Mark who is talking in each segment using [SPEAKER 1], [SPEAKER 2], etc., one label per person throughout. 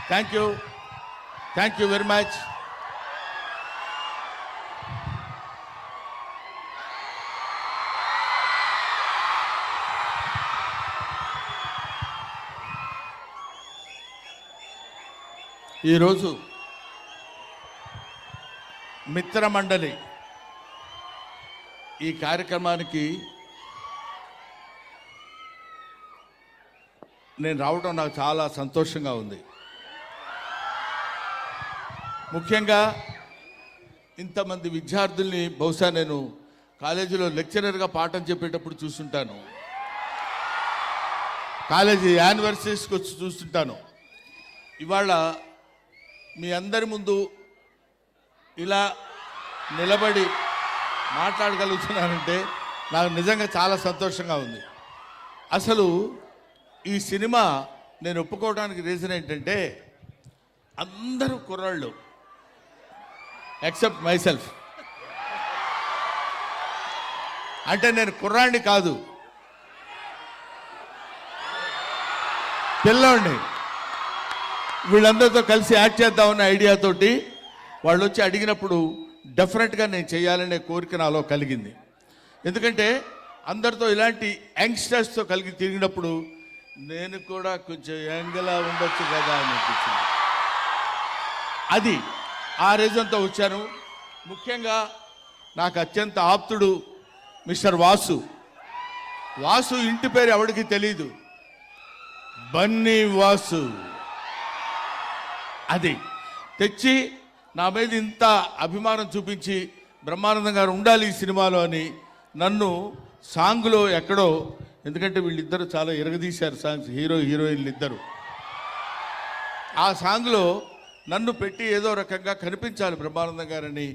[SPEAKER 1] Thank you very much. ఈరోజు మిత్రమండలి ఈ కార్యక్రమానికి నేను రావడం నాకు చాలా సంతోషంగా ఉంది. ముఖ్యంగా ఇంతమంది విద్యార్థుల్ని బహుశా నేను కాలేజీలో లెక్చరర్గా పాఠం చెప్పేటప్పుడు చూస్తుంటాను, కాలేజీ యానివర్సరీస్కి వచ్చి చూస్తుంటాను. ఇవాళ మీ అందరి ముందు ఇలా నిలబడి మాట్లాడగలుగుతున్నానంటే నాకు నిజంగా చాలా సంతోషంగా ఉంది. అసలు ఈ సినిమా నేను ఒప్పుకోవడానికి రీజన్ ఏంటంటే అందరూ కుర్రాళ్ళు ఎక్సెప్ట్ మైసెల్ఫ్. అంటే నేను కుర్రాడిని కాదు, పిల్లోడిని. వీళ్ళందరితో కలిసి యాక్ట్ చేద్దామన్న ఐడియాతోటి వాళ్ళు వచ్చి అడిగినప్పుడు డెఫినెట్గా నేను చేయాలనే కోరిక నాలో కలిగింది. ఎందుకంటే అందరితో ఇలాంటి యంగ్స్టర్స్తో కలిగి తిరిగినప్పుడు నేను కూడా కొంచెం యంగ్లా ఉండొచ్చు కదా అని అనిపించింది. అది ఆ రీజన్తో వచ్చాను. ముఖ్యంగా నాకు అత్యంత ఆప్తుడు మిస్టర్ వాసు. వాసు ఇంటి పేరు ఎవరికి తెలీదు, బన్నీ వాసు. అది తెచ్చి నా మీద ఇంత అభిమానం చూపించి బ్రహ్మానందం గారు ఉండాలి ఈ సినిమాలో అని నన్ను సాంగ్లో ఎక్కడో, ఎందుకంటే వీళ్ళిద్దరూ చాలా ఎరగదీశారు సాంగ్స్, హీరోయిన్లు ఇద్దరు. ఆ సాంగ్లో నన్ను పెట్టి ఏదో రకంగా కనిపించాలి బ్రహ్మానందం గారని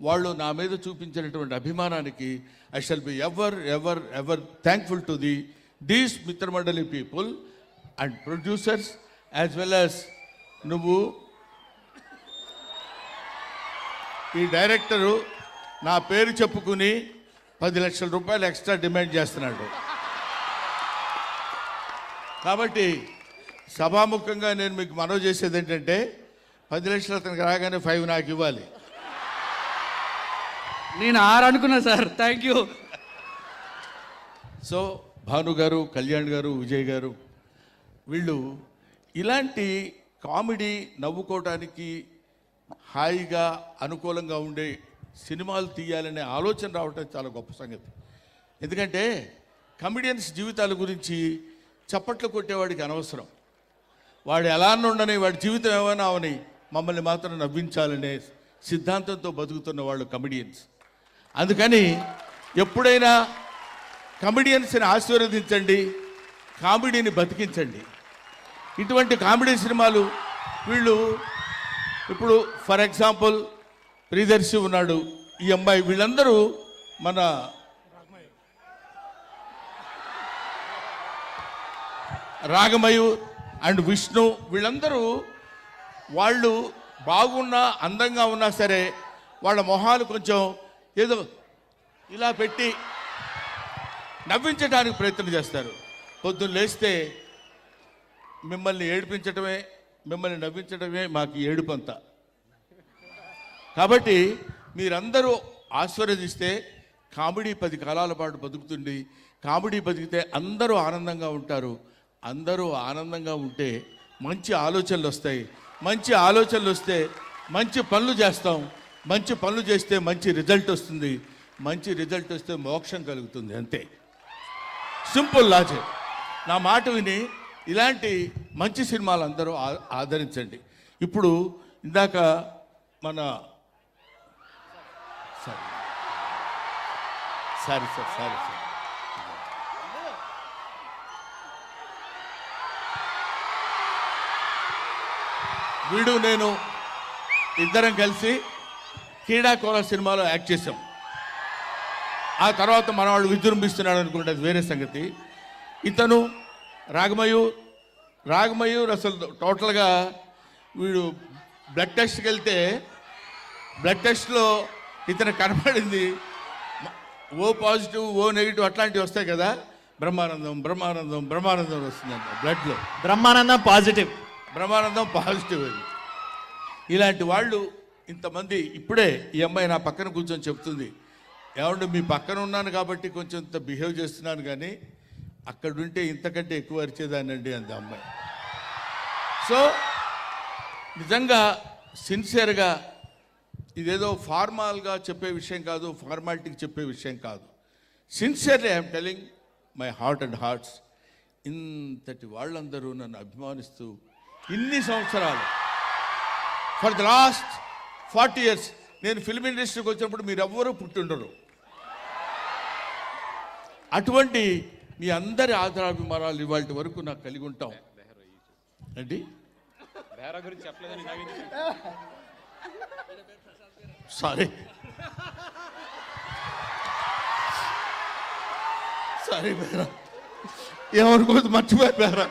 [SPEAKER 1] వాళ్ళు నా మీద చూపించినటువంటి అభిమానానికి I shall be ever ever ever thankful to these Mithra Mandali people and producers as well as నువ్వు. ఈ డైరెక్టరు నా పేరు చెప్పుకుని 10 లక్షల రూపాయలు ఎక్స్ట్రా డిమాండ్ చేస్తున్నాడు. కాబట్టి సభాముఖంగా నేను మీకు మనవి చేసేది ఏంటంటే 10 లక్షలు అతనికి రాగానే 5 నాకు ఇవ్వాలి.
[SPEAKER 2] నేను 6 అనుకున్నా sir. Thank you.
[SPEAKER 1] So Bhanu గారు, కళ్యాణ్ గారు, విజయ్ గారు వీళ్ళు ఇలాంటి కామెడీ నవ్వుకోవటానికి హాయిగా అనుకూలంగా ఉండే సినిమాలు తీయాలనే ఆలోచన రావటం చాలా గొప్ప సంగతి. ఎందుకంటే కమెడియన్స్ జీవితాల గురించి చప్పట్లు కొట్టేవాడికి అనవసరం. వాడు ఎలా ఉండని, వాడి జీవితం ఏమైనా అవని, మమ్మల్ని మాత్రం నవ్వించాలనే సిద్ధాంతంతో బతుకుతున్న వాళ్ళు కమెడియన్స్. అందుకని ఎప్పుడైనా కమెడియన్స్ని ఆశీర్వదించండి, కామెడీని బతికించండి. ఇటువంటి కామెడీ సినిమాలు వీళ్ళు ఇప్పుడు ఫర్ ఎగ్జాంపుల్ ప్రియదర్శి ఉన్నాడు, ఈ అమ్మాయి, వీళ్ళందరూ మన రాగమయూర్ అండ్ విష్ణు, వీళ్ళందరూ వాళ్ళు బాగున్నా అందంగా ఉన్నా సరే వాళ్ళ మొహాలు కొంచెం ఏదో ఇలా పెట్టి నవ్వించడానికి ప్రయత్నం చేస్తారు. పొద్దున్న లేస్తే మిమ్మల్ని ఏడిపించడమే, మిమ్మల్ని నవ్వించడమే మాకు ఏడుపంతా. కాబట్టి మీరందరూ ఆశీర్వదిస్తే కామెడీ 10 కాలాల పాటు బతుకుతుంది. కామెడీ బతికితే అందరూ ఆనందంగా ఉంటారు. అందరూ ఆనందంగా ఉంటే మంచి ఆలోచనలు వస్తాయి. మంచి ఆలోచనలు వస్తే మంచి పనులు చేస్తాం. మంచి పనులు చేస్తే మంచి రిజల్ట్ వస్తుంది. మంచి రిజల్ట్ వస్తే మోక్షం కలుగుతుంది. అంతే, సింపుల్ లాజిక్. నా మాట విని ఇలాంటి మంచి సినిమాలు అందరూ ఆదరించండి. ఇప్పుడు ఇందాక మన సారీ వీడు నేను ఇద్దరం కలిసి క్రీడాకోర సినిమాలో యాక్ట్ చేసాం. ఆ తర్వాత మనవాడు విజృంభిస్తున్నాడు అనుకుంటే అది వేరే సంగతి. ఇతను రాగమయూర్ అసలు టోటల్గా వీడు బ్లడ్ టెస్ట్కి వెళ్తే బ్లడ్ టెస్ట్లో ఇతను కనపడింది ఓ పాజిటివ్, ఓ నెగిటివ్ అట్లాంటివి వస్తాయి కదా. బ్రహ్మానందం వస్తుందంట బ్లడ్లో.
[SPEAKER 3] బ్రహ్మానందం పాజిటివ్.
[SPEAKER 1] బ్రహ్మానందం పాజిటివ్ అది. ఇలాంటి వాళ్ళు ఇంతమంది. ఇప్పుడే ఈ అమ్మాయి నా పక్కన కూర్చొని చెప్తుంది, ఏమంటే మీ పక్కన ఉన్నాను కాబట్టి కొంచెం ఇంత బిహేవ్ చేస్తున్నాను, కానీ అక్కడుంటే ఇంతకంటే ఎక్కువ అరిచేదానండి అంది అమ్మాయి. సో నిజంగా సిన్సియర్గా ఇదేదో ఫార్మాల్గా చెప్పే విషయం కాదు, ఫార్మాలిటీకి చెప్పే విషయం కాదు. Sincerely I'm telling my heart and hearts. ఇంతటి వాళ్ళందరూ నన్ను అభిమానిస్తూ ఇన్ని సంవత్సరాలు, ఫర్ ద లాస్ట్ 40 years నేను ఫిల్మ్ ఇండస్ట్రీకి వచ్చినప్పుడు మీరెవ్వరూ పుట్టుండరు. అటువంటి మీ అందరి ఆదరాభిమానాలు ఇవాళ వరకు నాకు కలిగి ఉంటాం అండి. సారీ సారీ బేరా, ఏమనుకోవద్దు, మర్చిపోయి బేరా.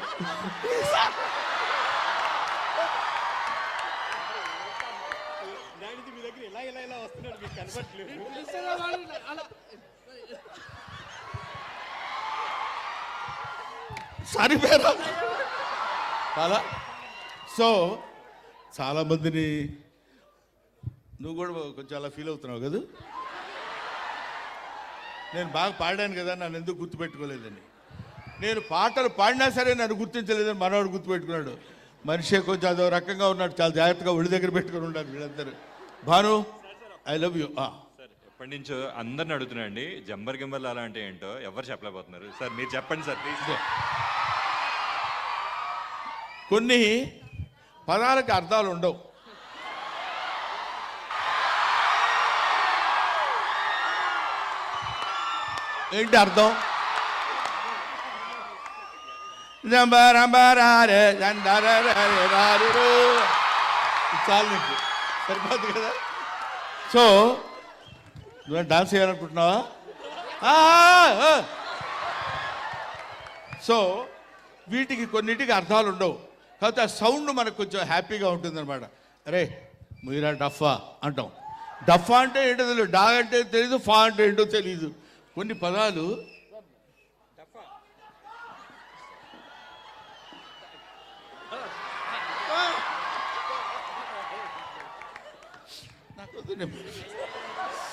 [SPEAKER 1] సారీ బేరా. సో చాలా మందిని నువ్వు కూడా కొంచెం అలా ఫీల్ అవుతున్నావు కదా. నేను బాగా పాడాను కదా, నన్ను ఎందుకు గుర్తుపెట్టుకోలేదని. నేను పాటలు పాడినా సరే నన్ను గుర్తించలేదని మనవాడు గుర్తుపెట్టుకున్నాడు. మనిషి కొంచెం అదో రకంగా ఉన్నాడు, చాలా జాగ్రత్తగా ఒళ్ళు దగ్గర పెట్టుకుని ఉండాలి వీళ్ళందరూ. Bhanu, I love you.
[SPEAKER 3] Sir ఎప్పటి నుంచో అందరిని అడుగుతున్నా అండి, జంబర్ గింబర్ అలా అంటే ఏంటో ఎవరు చెప్పలేకపోతున్నారు. సార్ మీరు చెప్పండి సార్ ప్లీజ్.
[SPEAKER 1] కొన్ని పదాలకు అర్థాలు ఉండవు. ఏంటి అర్థం? చాలు నీకు, సరిపోదు కదా. సో నువ్వు డాన్స్ చేయాలనుకుంటున్నావా? సో వీటికి కొన్నిటికి అర్థాలు ఉండవు, కాకపోతే ఆ సౌండ్ మనకు కొంచెం హ్యాపీగా ఉంటుందన్నమాట. అరే మీరా డఫా అంటాం. డఫా అంటే ఏంటో తెలియదు, డా అంటే తెలీదు, ఫా అంటే ఏంటో తెలీదు. కొన్ని పదాలు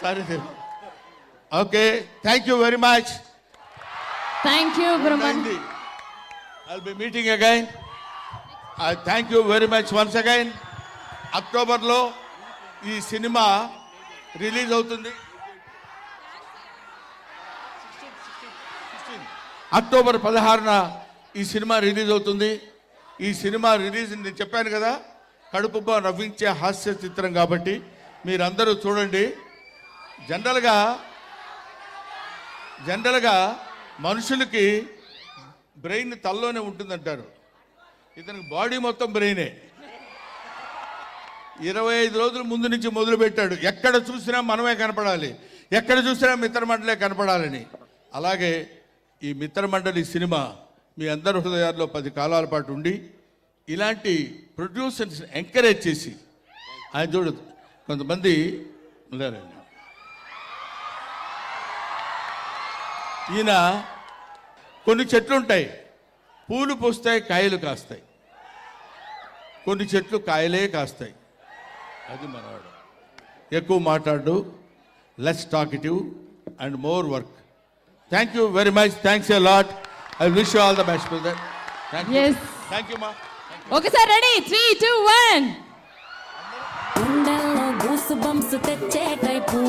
[SPEAKER 1] సరే. Okay, thank you very much.
[SPEAKER 4] Thank you Brahmanandam.
[SPEAKER 1] I'll be meeting again. I thank you very much once again. అక్టోబర్లో ఈ సినిమా రిలీజ్ అవుతుంది. అక్టోబర్ 16న ఈ సినిమా రిలీజ్ అవుతుంది. ఈ సినిమా రిలీజ్ నేను చెప్పాను కదా, కడుపుబ్బా నవ్వించే హాస్య చిత్రం కాబట్టి మీరందరూ చూడండి. జనరల్గా మనుషులకి బ్రెయిన్ తల్లోనే ఉంటుందంటారు, ఇతనికి బాడీ మొత్తం బ్రెయినే. 25 రోజుల ముందు నుంచి మొదలు పెట్టాడు, ఎక్కడ చూసినా మనమే కనపడాలి, ఎక్కడ చూసినా మిత్రమండలే కనపడాలని. అలాగే ఈ మిత్రమండలి సినిమా మీ అందరి హృదయాల్లో 10 కాలాల పాటు ఉండి ఇలాంటి ప్రొడ్యూసర్స్ ఎంకరేజ్ చేసి, ఆయన చూడదు కొంతమంది ఉన్నారండి, ఈయన కొన్ని చెట్లు ఉంటాయి, పూలు పూస్తాయి, కాయలు కాస్తాయి. కొన్ని చెట్లు కాయలే కాస్తాయి. అది మనవాడు. ఎక్కువ మాట్లాడు, less talkative and more work. Thank you very much. Thanks a lot. I wish you all the best brother. Thank you మా.
[SPEAKER 4] ఒకసారి రెడీ, 3, 2, 1.
[SPEAKER 5] గుండెల్లో గూస్ బంప్స్ తెచ్చే టైపు